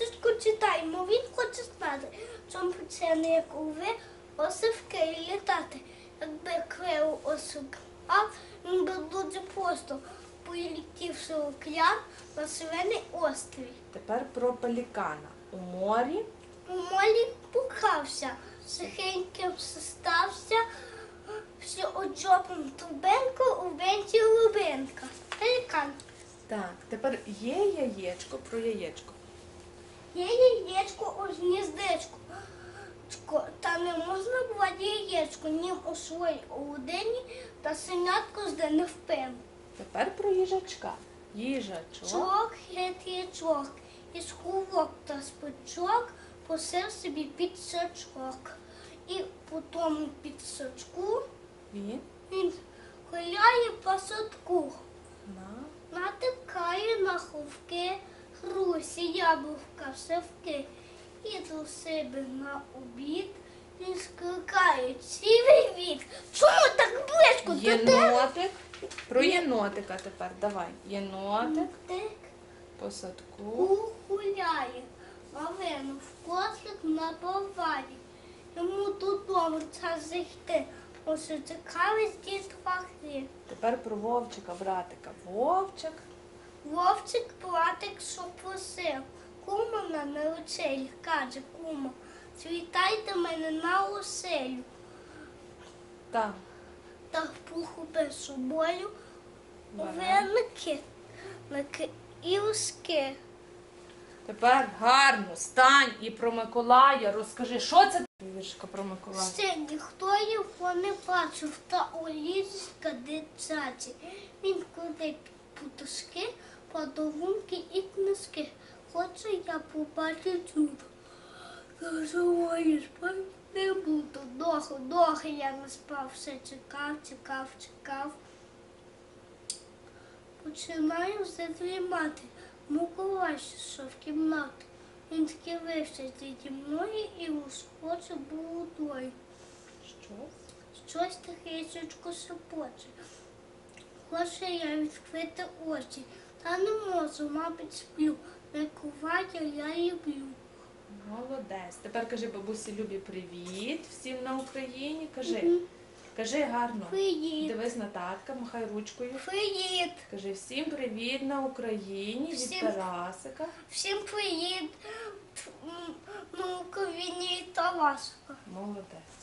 літочку читаємо, він хоче знати, чому це не як ви осивки літати. Якби крив осикав, він би дуже просто полетівши в океан на Сивений острів. Тепер про пелікана. У морі У морі пукався, сухеньким стався, все оджопом трубенко, у венці лубенка. Пелікан. Так, тепер є яєчко, про яєчко. Є яєчко у гніздечку, та не можна бувати яєчко, ні у своїй олудині, та синятко зде не впевнено. Тепер про їжачка. Їжачок. Чок, гет'ячок, із хувок та спичок посив собі підсачок. І по тому підсачку він гуляє по садку. Натикає на ховки, грусі, яблука, сивки. І до себе на обід він скликає цілий вік. Чому так близько до тебе? Єнотик. Про єнотика тепер. Давай. Єнотик по садку. Гуляє, Вавину в котлик на повалі. Йому додому час зайти, ось цікавість дітвахи. Тепер про вовчика, братика. Вовчик. Вовчик братик, що просив. Кума на наручелі, каже кума, світайте мене на оселю. Так. Та похопив собою веники і уски. Тепер гарно стань і про Миколая розкажи, що це віршка про Миколая? Ще ніхто його не бачив, та у ліжечка дитячі. Він кладе путушки, подарунки і книжки. Хочу я побачити чудо. Називаю спати не буду. Довго я не спав, все чекав. Починаю задрімати. Миколай йшов в кімнату. Він схилився зі мною і розхоче бородою. Щось тихесечко шепоче. Хочу я відкрити очі, та не можу, мабуть, сплю. Миколая я люблю. Молодець. Тепер кажи бабусі Любі привіт всім на Україні. Кажи гарно. Привіт. Дивись на татка, махай ручкою. Привіт. Кажи всім привіт на Україні від Тарасика. Всім привіт на Україні від Тарасика. Молодець.